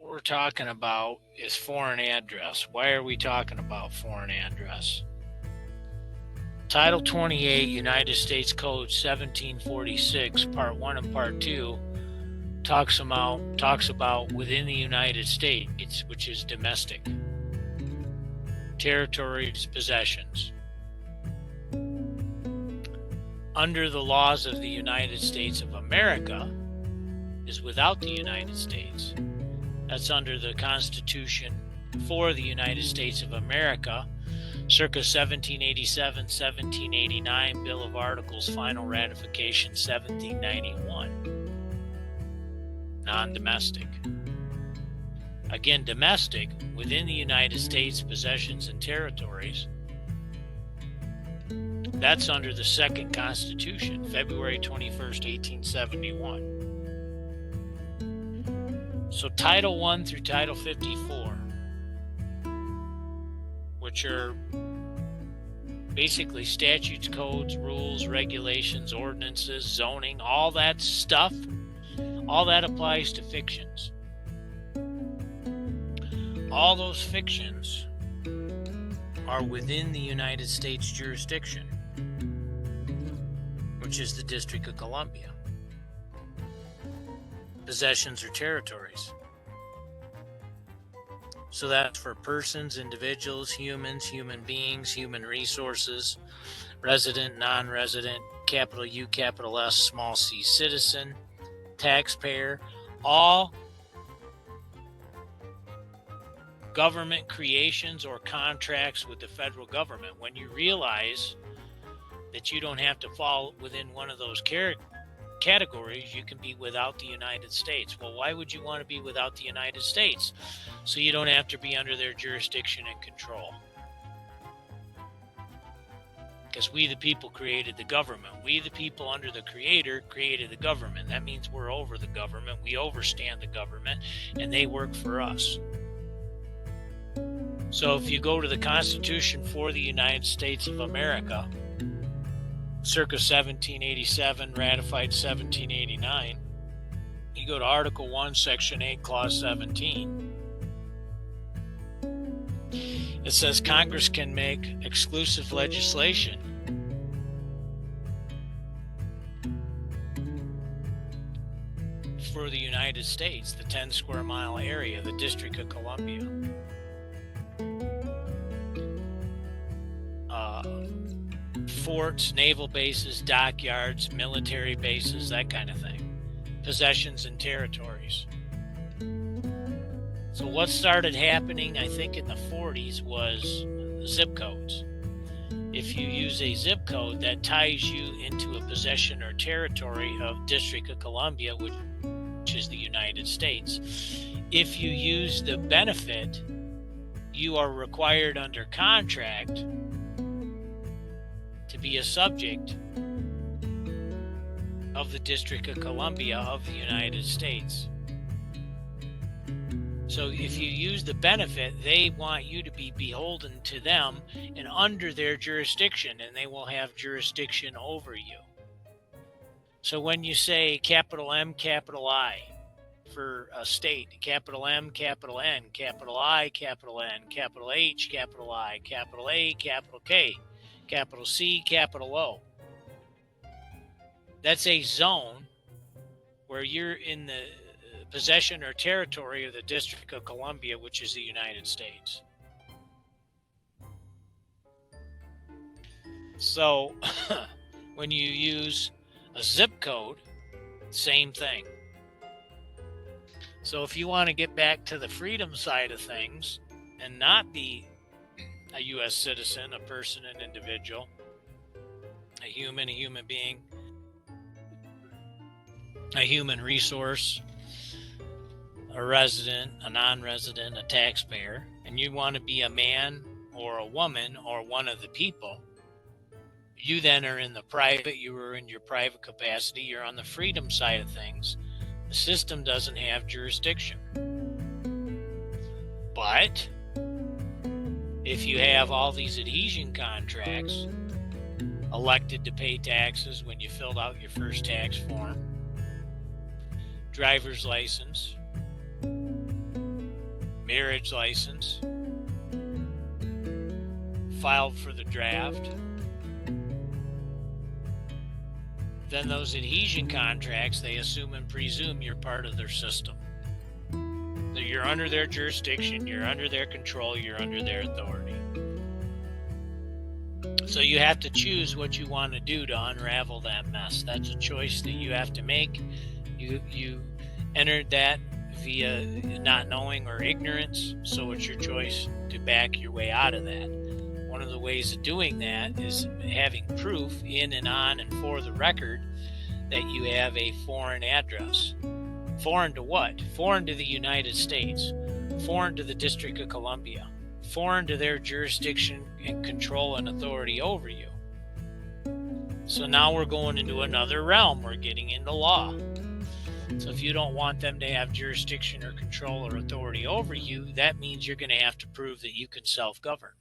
we're talking about is foreign address. Why are we talking about foreign address? Title 28, United States Code 1746, Part 1 and Part 2, talks about within the United States, which is domestic, territories, possessions. Under the laws of the United States of America is without the United States. That's under the Constitution for the United States of America, circa 1787, 1789, Bill of Articles, final ratification 1791. Non-domestic. Again, domestic, within the United States, possessions and territories. That's under the Second Constitution, February 21st, 1871. So Title 1 through Title 54, which are basically statutes, codes, rules, regulations, ordinances, zoning, all that stuff, all that applies to fictions. All those fictions are within the United States jurisdiction, which is the District of Columbia. Possessions or territories. So that's for persons, individuals, humans, human beings, human resources, resident, non-resident, capital U, capital S, small c, citizen, taxpayer, all government creations or contracts with the federal government. When you realize that you don't have to fall within one of those categories, you can be without the United States. Well, why would you want to be without the United States? So you don't have to be under their jurisdiction and control. Because we the people created the government. We the people under the Creator created the government. That means we're over the government. We overstand the government, and they work for us. So if you go to the Constitution for the United States of America, circa 1787, ratified 1789, you go to Article 1, Section 8, Clause 17. It says Congress can make exclusive legislation for the United States, the 10 square mile area, the District of Columbia. Forts, naval bases, dockyards, military bases, that kind of thing. Possessions and territories. So what started happening, I think in the 40s, was zip codes. If you use a zip code, that ties you into a possession or territory of District of Columbia, which is the United States. If you use the benefit, you are required under contract to be a subject of the District of Columbia of the United States. So if you use the benefit, they want you to be beholden to them and under their jurisdiction, and they will have jurisdiction over you. So when you say capital M, capital I for a state, capital M, capital N, capital I, capital N, capital H, capital I, capital A, capital K, capital C, capital O. That's a zone where you're in the possession or territory of the District of Columbia, which is the United States. So when you use a zip code, same thing. So if you want to get back to the freedom side of things and not be a U.S. citizen, a person, an individual, a human being, a human resource, a resident, a non-resident, a taxpayer, and you want to be a man or a woman or one of the people, you then are in the private, you are in your private capacity, you're on the freedom side of things. The system doesn't have jurisdiction. But if you have all these adhesion contracts, elected to pay taxes when you filled out your first tax form, driver's license, marriage license, filed for the draft. Then those adhesion contracts, they assume and presume you're part of their system. That you're under their jurisdiction, you're under their control, you're under their authority. So you have to choose what you want to do to unravel that mess. That's a choice that you have to make. You entered that via not knowing or ignorance, so it's your choice to back your way out of that. One of the ways of doing that is having proof in and on and for the record that you have a foreign address. Foreign to what? Foreign to the United States, foreign to the District of Columbia, foreign to their jurisdiction and control and authority over you. So now we're going into another realm. We're getting into law. So if you don't want them to have jurisdiction or control or authority over you, that means you're going to have to prove that you can self-govern.